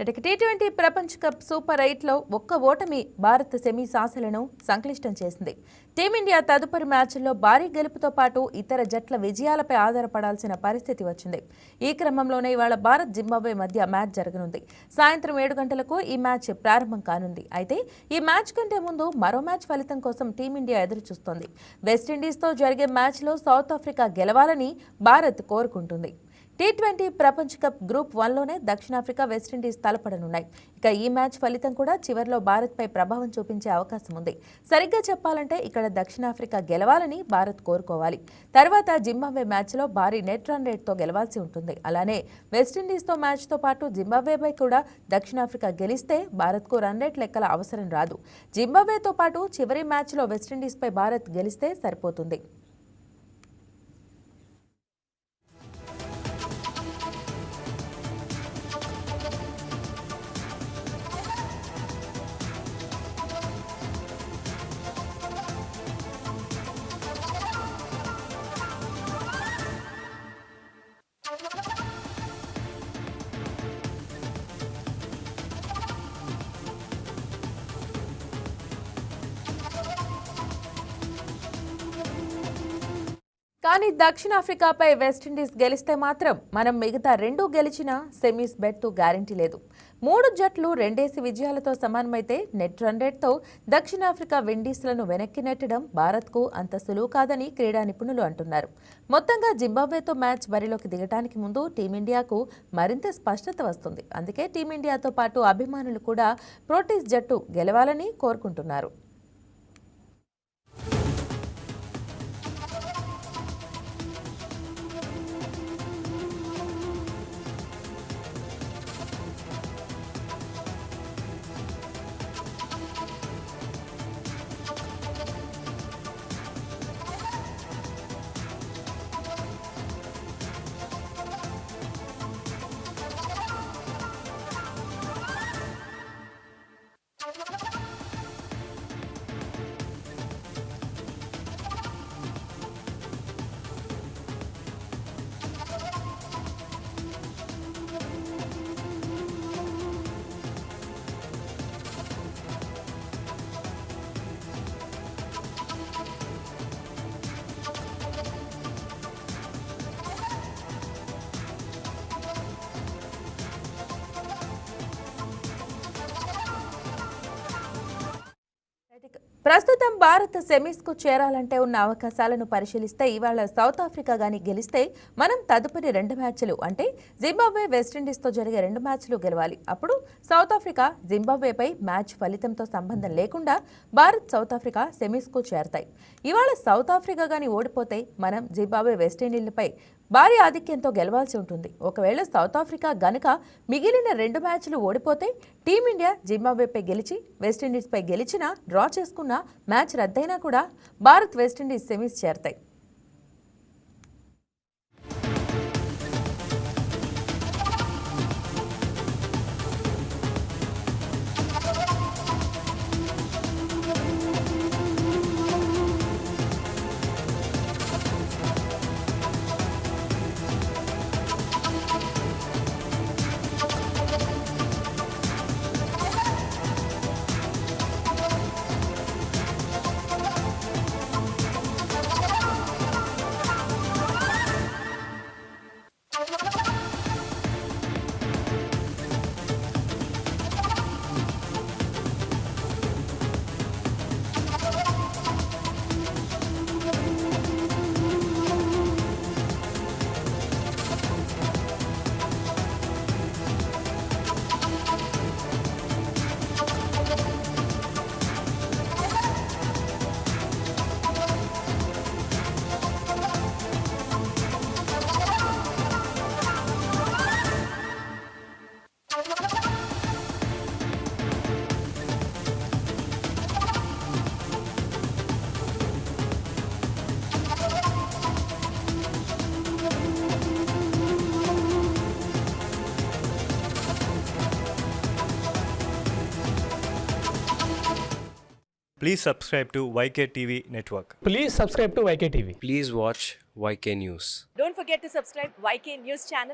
T20 ప్రపంచ cup super 8లో ఒక్క ఓటమి భారత్ సెమీస్ ఆశలను సంక్లిష్టం చేసింది. టీమిండియా తదుపరి మ్యాచ్ల్లో భారీ గెలుపుతో పాటు ఇతర జట్ల విజయాలపై ఆధారపడాల్సిన పరిస్థితి వచ్చింది. ఈ క్రమంలోనే ఇవాళ భారత్ జింబాబ్వే మధ్య మ్యాచ్ జరగనుంది. సాయంత్రం 7 గంటలకు ఈ మ్యాచ్ ప్రారంభం కానుంది. అయితే ఈ మ్యాచ్ కంటే ముందు మరో మ్యాచ్ ఫలితం కోసం టీమిండియా ఎదురుచూస్తోంది. వెస్టిండీస్తో జరిగే మ్యాచ్లో సౌత్ ఆఫ్రికా గెలవాలని భారత్ కోరుకుంటుంది. టీ20 ప్రపంచ కప్ గ్రూప్ 1లోనే దక్షిణాఫ్రికా, వెస్టిండీస్ తలపడనున్నాయి. ఇక ఈ మ్యాచ్ ఫలితం కూడా చివర్లో భారత్పై ప్రభావం చూపించే అవకాశం ఉంది. సరిగ్గా చెప్పాలంటే ఇక్కడ దక్షిణాఫ్రికా గెలవాలని భారత్ కోరుకోవాలి. తర్వాత జింబాబ్వే మ్యాచ్లో భారీ నెట్ రన్ రేట్తో గెలవాల్సి ఉంటుంది. అలానే వెస్టిండీస్తో మ్యాచ్తో పాటు జింబాబ్వేపై కూడా దక్షిణాఫ్రికా గెలిస్తే భారత్కు రన్ రేట్ లెక్కల అవసరం రాదు. జింబాబ్వేతో పాటు చివరి మ్యాచ్లో వెస్టిండీస్పై భారత్ గెలిస్తే సరిపోతుంది. కానీ దక్షిణాఫ్రికాపై వెస్టిండీస్ గెలిస్తే మాత్రం మనం మిగతా 2 గెలిచినా సెమీస్ బెర్త్ గ్యారంటీ లేదు. 3 జట్లు 2 విజయాలతో సమానమైతే నెట్ రన్ రేట్తో దక్షిణాఫ్రికా విండీస్లను వెనక్కి నెట్టడం భారత్కు అంత సులువు కాదని క్రీడా నిపుణులు అంటున్నారు. మొత్తంగా జింబాబ్వేతో మ్యాచ్ బరిలోకి దిగడానికి ముందు టీమిండియాకు మరింత స్పష్టత వస్తుంది. అందుకే టీమిండియాతో పాటు అభిమానులు కూడా ప్రోటీస్ జట్టు గెలవాలని కోరుకుంటున్నారు. ప్రస్తుతం భారత్ సెమీస్కు చేరాలంటే ఉన్న అవకాశాలను పరిశీలిస్తే ఇవాళ సౌత్ ఆఫ్రికా గాని గెలిస్తే మనం తదుపరి 2 మ్యాచ్లు అంటే జింబాబ్వే, వెస్టిండీస్తో జరిగే 2 మ్యాచ్లు గెలవాలి. అప్పుడు సౌత్ ఆఫ్రికా, జింబాబ్వేపై మ్యాచ్ ఫలితంతో సంబంధం లేకుండా భారత్, సౌత్ ఆఫ్రికా సెమీస్కు చేరతాయి. ఇవాళ సౌత్ ఆఫ్రికా గాని ఓడిపోతే మనం జింబాబ్వే, వెస్టిండీలపై భారీ ఆధిక్యంతో గెలవాల్సి ఉంటుంది. ఒకవేళ సౌత్ ఆఫ్రికా గనుక మిగిలిన 2 మ్యాచ్లు ఓడిపోతే టీమిండియా జింబాబ్వేపై గెలిచి వెస్టిండీస్పై గెలిచినా డ్రా చేసుకున్న మ్యాచ్ రద్దయినా కూడా భారత్, వెస్టిండీస్ సెమీస్ చేరతాయి. Please subscribe to YK TV Network. Please subscribe to YK TV. Please watch YK News. Don't forget to subscribe YK News channel.